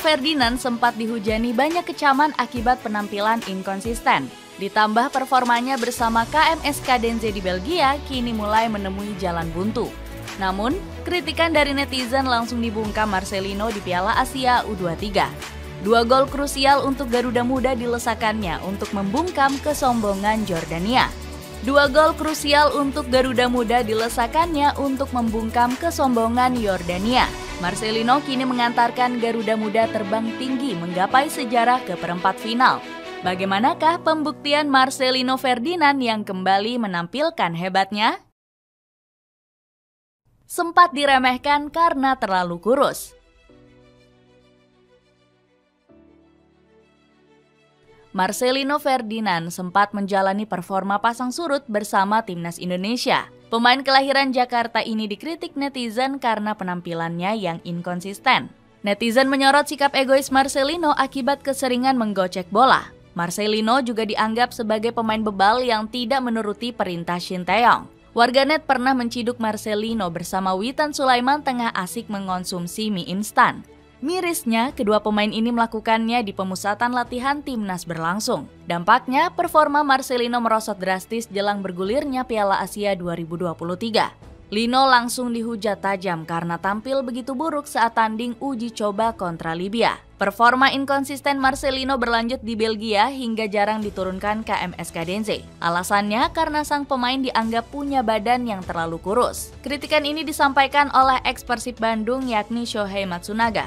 Ferdinand sempat dihujani banyak kecaman akibat penampilan inkonsisten. Ditambah performanya bersama KMSK Denze di Belgia kini mulai menemui jalan buntu. Namun, kritikan dari netizen langsung dibungkam Marcelino di Piala Asia U23. 2 gol krusial untuk Garuda Muda dilesakannya untuk membungkam kesombongan Jordania. 2 gol krusial untuk Garuda Muda dilesakannya untuk membungkam kesombongan Yordania. Marcelino kini mengantarkan Garuda Muda terbang tinggi menggapai sejarah ke perempat final. Bagaimanakah pembuktian Marcelino Ferdinand yang kembali menampilkan hebatnya? Sempat diremehkan karena terlalu kurus. Marcelino Ferdinand sempat menjalani performa pasang surut bersama timnas Indonesia. Pemain kelahiran Jakarta ini dikritik netizen karena penampilannya yang inkonsisten. Netizen menyorot sikap egois Marcelino akibat keseringan menggocek bola. Marcelino juga dianggap sebagai pemain bebal yang tidak menuruti perintah Shin Tae-yong. Warganet pernah menciduk Marcelino bersama Witan Sulaiman tengah asik mengonsumsi mie instan. Mirisnya, kedua pemain ini melakukannya di pemusatan latihan timnas berlangsung. Dampaknya, performa Marcelino merosot drastis jelang bergulirnya Piala Asia 2023. Lino langsung dihujat tajam karena tampil begitu buruk saat tanding uji coba kontra Libya. Performa inkonsisten Marcelino berlanjut di Belgia hingga jarang diturunkan KMSK Denze. Alasannya karena sang pemain dianggap punya badan yang terlalu kurus. Kritikan ini disampaikan oleh eks Persib Bandung yakni Shohei Matsunaga.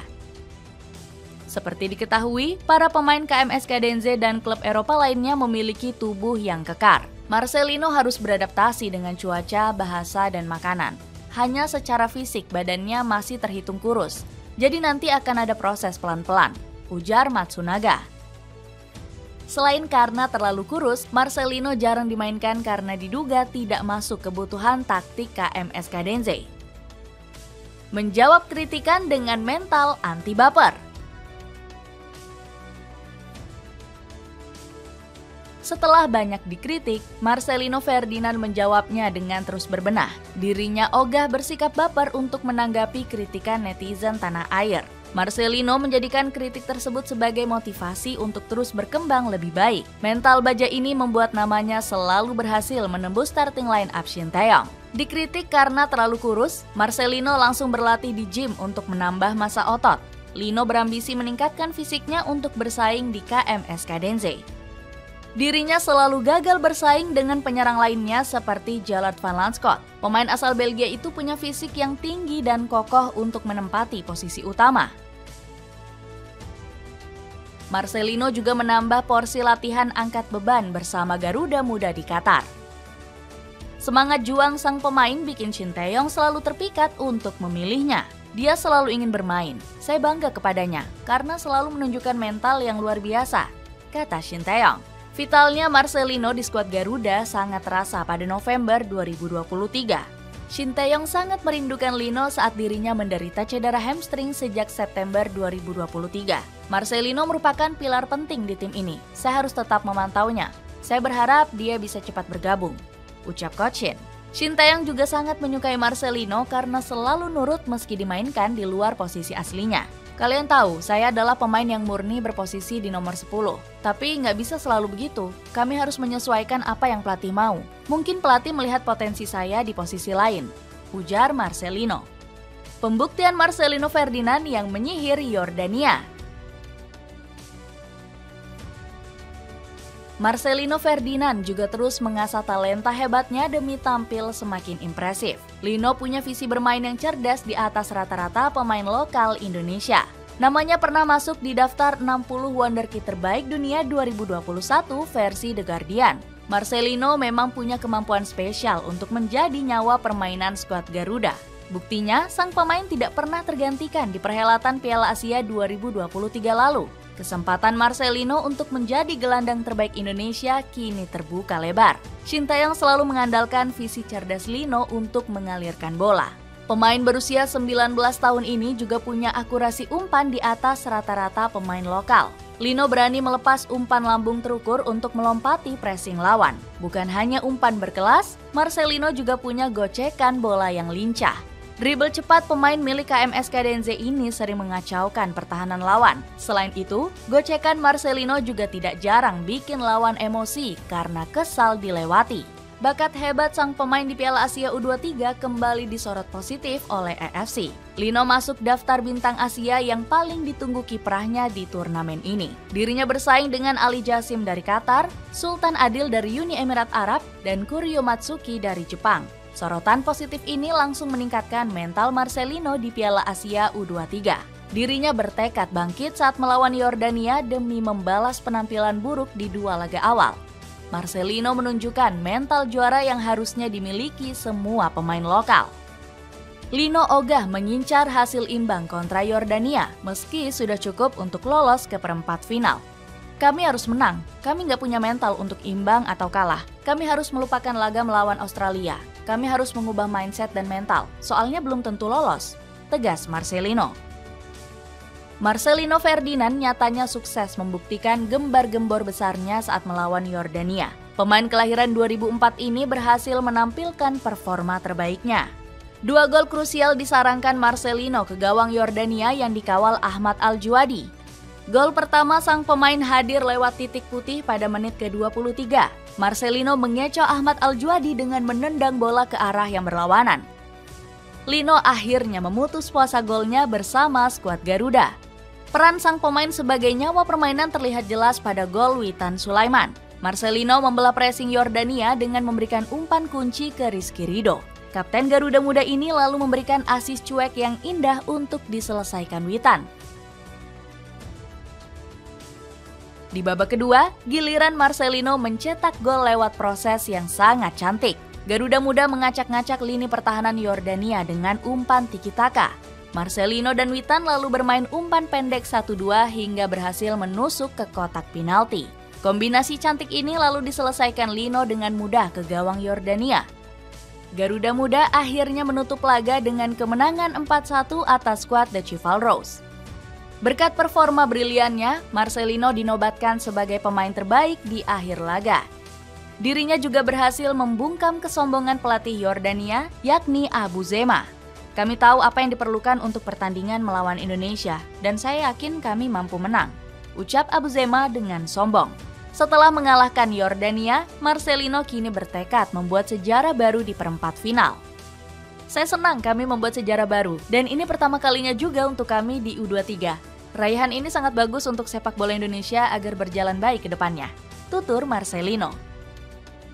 Seperti diketahui, para pemain KMSK Denze dan klub Eropa lainnya memiliki tubuh yang kekar. Marcelino harus beradaptasi dengan cuaca, bahasa, dan makanan. Hanya secara fisik badannya masih terhitung kurus, jadi nanti akan ada proses pelan-pelan, ujar Matsunaga. Selain karena terlalu kurus, Marcelino jarang dimainkan karena diduga tidak masuk kebutuhan taktik KMSK Denze. Menjawab kritikan dengan mental anti baper. Setelah banyak dikritik, Marcelino Ferdinand menjawabnya dengan terus berbenah. Dirinya ogah bersikap baper untuk menanggapi kritikan netizen tanah air. Marcelino menjadikan kritik tersebut sebagai motivasi untuk terus berkembang lebih baik. Mental baja ini membuat namanya selalu berhasil menembus starting line up Shin Tae-yong. Dikritik karena terlalu kurus, Marcelino langsung berlatih di gym untuk menambah massa otot. Lino berambisi meningkatkan fisiknya untuk bersaing di KMSK Denze. Dirinya selalu gagal bersaing dengan penyerang lainnya seperti Jalard Van Lanschoot. Pemain asal Belgia itu punya fisik yang tinggi dan kokoh untuk menempati posisi utama. Marcelino juga menambah porsi latihan angkat beban bersama Garuda Muda di Qatar. Semangat juang sang pemain bikin Shin Tae-yong selalu terpikat untuk memilihnya. Dia selalu ingin bermain. Saya bangga kepadanya karena selalu menunjukkan mental yang luar biasa, kata Shin Tae-yong. Vitalnya Marcelino di skuad Garuda sangat terasa pada November 2023. Shin Tae-yong sangat merindukan Lino saat dirinya menderita cedera hamstring sejak September 2023. Marcelino merupakan pilar penting di tim ini. Saya harus tetap memantaunya. Saya berharap dia bisa cepat bergabung, ucap Coach Shin. Shin Tae-yong juga sangat menyukai Marcelino karena selalu nurut meski dimainkan di luar posisi aslinya. Kalian tahu, saya adalah pemain yang murni berposisi di nomor 10. Tapi nggak bisa selalu begitu. Kami harus menyesuaikan apa yang pelatih mau. Mungkin pelatih melihat potensi saya di posisi lain, ujar Marcelino. Pembuktian Marcelino Ferdinand yang menyihir Yordania. Marcelino Ferdinand juga terus mengasah talenta hebatnya demi tampil semakin impresif. Lino punya visi bermain yang cerdas di atas rata-rata pemain lokal Indonesia. Namanya pernah masuk di daftar 60 wonderkid terbaik dunia 2021 versi The Guardian. Marcelino memang punya kemampuan spesial untuk menjadi nyawa permainan skuad Garuda. Buktinya, sang pemain tidak pernah tergantikan di perhelatan Piala Asia 2023 lalu. Kesempatan Marcelino untuk menjadi gelandang terbaik Indonesia kini terbuka lebar. Shin Tae-yong selalu mengandalkan visi cerdas Lino untuk mengalirkan bola. Pemain berusia 19 tahun ini juga punya akurasi umpan di atas rata-rata pemain lokal. Lino berani melepas umpan lambung terukur untuk melompati pressing lawan. Bukan hanya umpan berkelas, Marcelino juga punya gocekan bola yang lincah. Dribble cepat pemain milik KMS Cadense ini sering mengacaukan pertahanan lawan. Selain itu, gocekan Marcelino juga tidak jarang bikin lawan emosi karena kesal dilewati. Bakat hebat sang pemain di Piala Asia U23 kembali disorot positif oleh AFC. Lino masuk daftar bintang Asia yang paling ditunggu kiprahnya di turnamen ini. Dirinya bersaing dengan Ali Jasim dari Qatar, Sultan Adil dari Uni Emirat Arab, dan Kuryo Matsuki dari Jepang. Sorotan positif ini langsung meningkatkan mental Marcelino di Piala Asia U23. Dirinya bertekad bangkit saat melawan Yordania demi membalas penampilan buruk di 2 laga awal. Marcelino menunjukkan mental juara yang harusnya dimiliki semua pemain lokal. Lino ogah mengincar hasil imbang kontra Yordania meski sudah cukup untuk lolos ke perempat final. Kami harus menang, kami nggak punya mental untuk imbang atau kalah. Kami harus melupakan laga melawan Australia. Kami harus mengubah mindset dan mental, soalnya belum tentu lolos, tegas Marcelino. Marcelino Ferdinand nyatanya sukses membuktikan gembar-gembor besarnya saat melawan Yordania. Pemain kelahiran 2004 ini berhasil menampilkan performa terbaiknya. 2 gol krusial disarankan Marcelino ke gawang Yordania yang dikawal Ahmad Al-Juadi. Gol pertama sang pemain hadir lewat titik putih pada menit ke-23. Marcelino mengecoh Ahmad Al-Juadi dengan menendang bola ke arah yang berlawanan. Lino akhirnya memutus puasa golnya bersama skuad Garuda. Peran sang pemain sebagai nyawa permainan terlihat jelas pada gol Witan Sulaiman. Marcelino membelah pressing Yordania dengan memberikan umpan kunci ke Rizky Ridho. Kapten Garuda Muda ini lalu memberikan asis cuek yang indah untuk diselesaikan Witan. Di babak kedua, giliran Marcelino mencetak gol lewat proses yang sangat cantik. Garuda Muda mengacak-ngacak lini pertahanan Yordania dengan umpan tiki-taka. Marcelino dan Witan lalu bermain umpan pendek 1-2 hingga berhasil menusuk ke kotak penalti. Kombinasi cantik ini lalu diselesaikan Lino dengan mudah ke gawang Yordania. Garuda Muda akhirnya menutup laga dengan kemenangan 4-1 atas skuad The Chivalrous. Berkat performa briliannya, Marcelino dinobatkan sebagai pemain terbaik di akhir laga. Dirinya juga berhasil membungkam kesombongan pelatih Yordania, yakni Abu Zema. Kami tahu apa yang diperlukan untuk pertandingan melawan Indonesia, dan saya yakin kami mampu menang, ucap Abu Zema dengan sombong. Setelah mengalahkan Yordania, Marcelino kini bertekad membuat sejarah baru di perempat final. Saya senang kami membuat sejarah baru, dan ini pertama kalinya juga untuk kami di U23. Raihan ini sangat bagus untuk sepak bola Indonesia agar berjalan baik ke depannya, tutur Marcelino.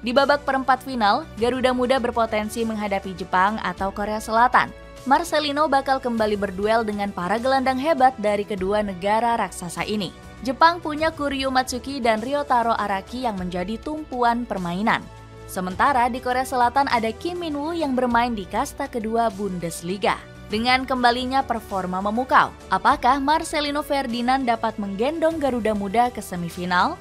Di babak perempat final, Garuda Muda berpotensi menghadapi Jepang atau Korea Selatan. Marcelino bakal kembali berduel dengan para gelandang hebat dari kedua negara raksasa ini. Jepang punya Kuryo Matsuki dan Ryotaro Araki yang menjadi tumpuan permainan. Sementara di Korea Selatan ada Kim Min-woo yang bermain di kasta kedua Bundesliga. Dengan kembalinya performa memukau, apakah Marcelino Ferdinand dapat menggendong Garuda Muda ke semifinal?